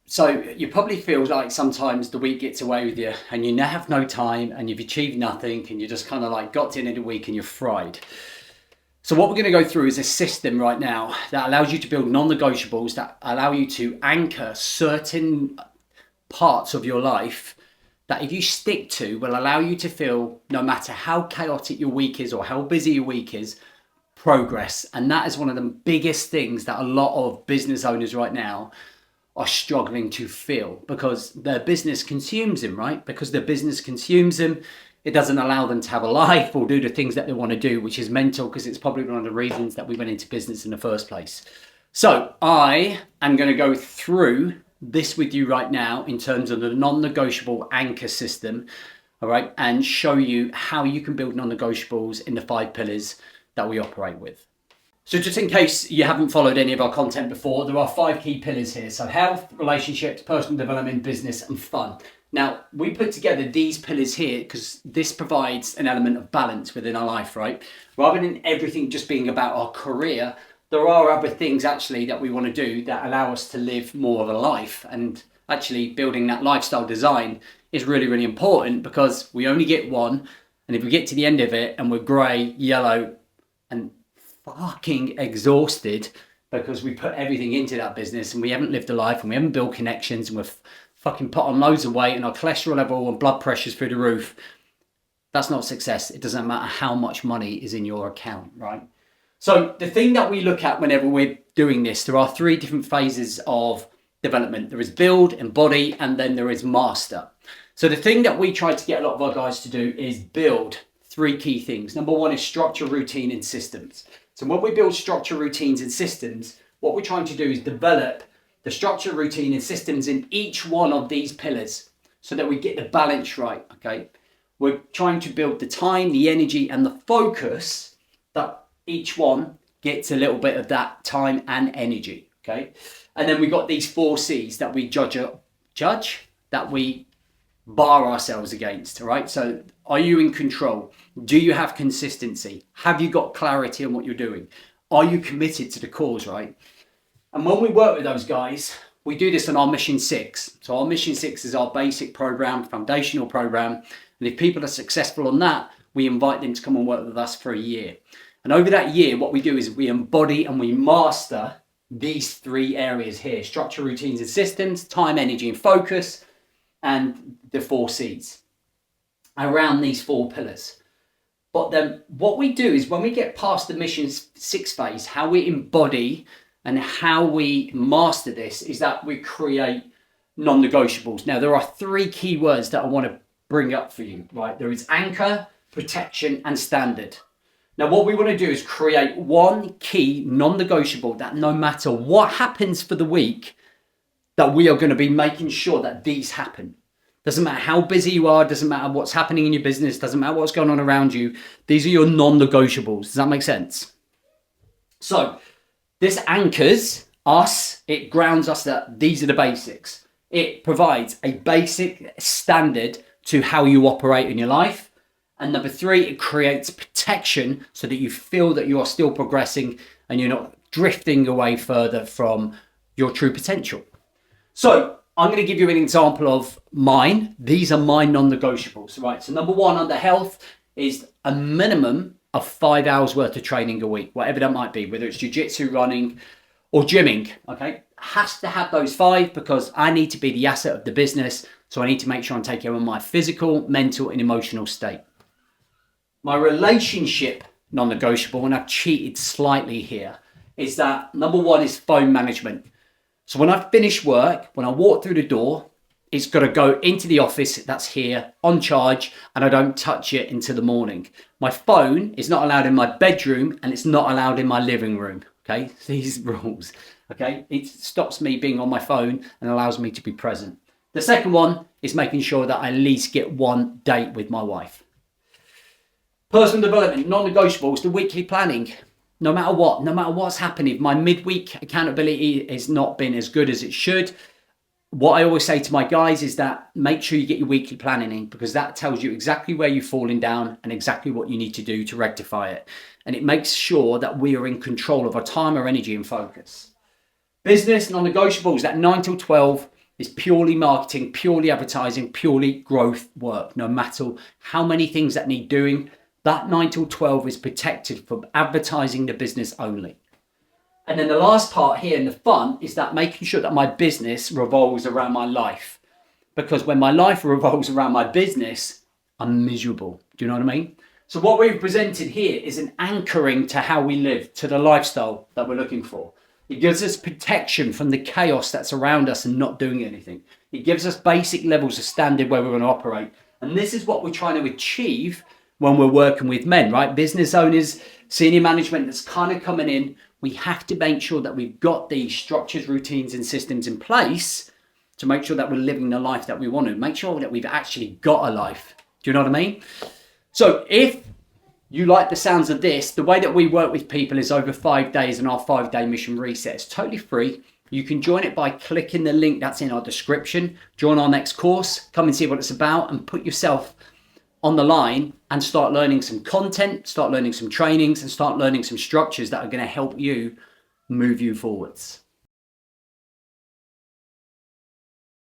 So you probably feel like sometimes the week gets away with you and you now have no time and you've achieved nothing and you just kind of like got to the end of the week and you're fried. So what we're going to go through is a system right now that allows you to build non-negotiables that allow you to anchor certain parts of your life that if you stick to will allow you to feel, no matter how chaotic your week is or how busy your week is, progress. And that is one of the biggest things that a lot of business owners right now are struggling to feel, because their business consumes them, right? Because their business consumes them, it doesn't allow them to have a life or do the things that they want to do, which is mental, because it's probably one of the reasons that we went into business in the first place. So I am going to go through this with you right now in terms of the non-negotiable anchor system, all right, and show you how you can build non-negotiables in the 5 pillars that we operate with. So just in case you haven't followed any of our content before, there are 5 key pillars here. So health, relationships, personal development, business, and fun. Now, we put together these pillars here because this provides an element of balance within our life, right? Rather than everything just being about our career, there are other things actually that we want to do that allow us to live more of a life. And actually building that lifestyle design is really, really important because we only get one. And if we get to the end of it and we're grey, yellow, and fucking exhausted because we put everything into that business and we haven't lived a life and we haven't built connections and we've fucking put on loads of weight and our cholesterol level and blood pressure's through the roof, that's not success. It doesn't matter how much money is in your account, right? So the thing that we look at whenever we're doing this, there are 3 different phases of development. There is build, embody, and then there is master. So the thing that we try to get a lot of our guys to do is build 3 key things. Number 1 is structure, routine, and systems. So when we build structure, routines, and systems, what we're trying to do is develop the structure, routine, and systems in each one of these pillars so that we get the balance right, okay? We're trying to build the time, the energy, and the focus that each one gets a little bit of that time and energy, okay? And then we've got these 4 C's that we judge, that we bar ourselves against, all right? So are you in control? Do you have consistency? Have you got clarity on what you're doing? Are you committed to the cause, right? And when we work with those guys, we do this on our Mission 6. So our Mission 6 is our basic program, foundational program. And if people are successful on that, we invite them to come and work with us for a year. And over that year, what we do is we embody and we master these 3 areas here: structure, routines, and systems, time, energy, and focus, and the 4 C's around these 4 pillars. But then what we do is when we get past the Mission 6 phase, how we embody and how we master this is that we create non-negotiables. Now, there are 3 key words that I want to bring up for you, right? There is anchor, protection, and standard. Now, what we want to do is create 1 key non-negotiable that no matter what happens for the week, that we are going to be making sure that these happen. Doesn't matter how busy you are, doesn't matter what's happening in your business, doesn't matter what's going on around you. These are your non-negotiables. Does that make sense? So this anchors us, it grounds us that these are the basics. It provides a basic standard to how you operate in your life. And number 3, it creates protection so that you feel that you are still progressing and you're not drifting away further from your true potential. So I'm going to give you an example of mine. These are my non-negotiables, right? So number 1 under health is a minimum of 5 hours worth of training a week, whatever that might be, whether it's jiu-jitsu, running, or gymming, okay? Has to have those 5 because I need to be the asset of the business. So I need to make sure I'm taking care of my physical, mental, and emotional state. My relationship non-negotiable, and I've cheated slightly here, is that number 1 is phone management. So when I finish work, when I walk through the door, it's got to go into the office that's here on charge, and I don't touch it until the morning. My phone is not allowed in my bedroom and it's not allowed in my living room. Okay, these rules. Okay, it stops me being on my phone and allows me to be present. The second one is making sure that I at least get 1 date with my wife. Personal development, non-negotiables, the weekly planning. No matter what's happening, if my midweek accountability has not been as good as it should, what I always say to my guys is that make sure you get your weekly planning in, because that tells you exactly where you're falling down and exactly what you need to do to rectify it. And it makes sure that we are in control of our time, our energy, and focus. Business non-negotiables, that 9 till 12, is purely marketing, purely advertising, purely growth work. No matter how many things that need doing, that 9 till 12 is protected from advertising the business only. And then the last part here, and the fun, is that making sure that my business revolves around my life. Because when my life revolves around my business, I'm miserable. Do you know what I mean? So what we've presented here is an anchoring to how we live, to the lifestyle that we're looking for. It gives us protection from the chaos that's around us and not doing anything. It gives us basic levels of standard where we're going to operate. And this is what we're trying to achieve when we're working with men, right? Business owners, senior management that's kind of coming in. We have to make sure that we've got these structures, routines, and systems in place to make sure that we're living the life that we want to. Make sure that we've actually got a life. Do you know what I mean? So if you like the sounds of this, the way that we work with people is over 5 days in our 5-day mission reset. It's totally free. You can join it by clicking the link that's in our description. Join our next course, come and see what it's about, and put yourself on the line and start learning some content, start learning some trainings, and start learning some structures that are going to help you move you forwards.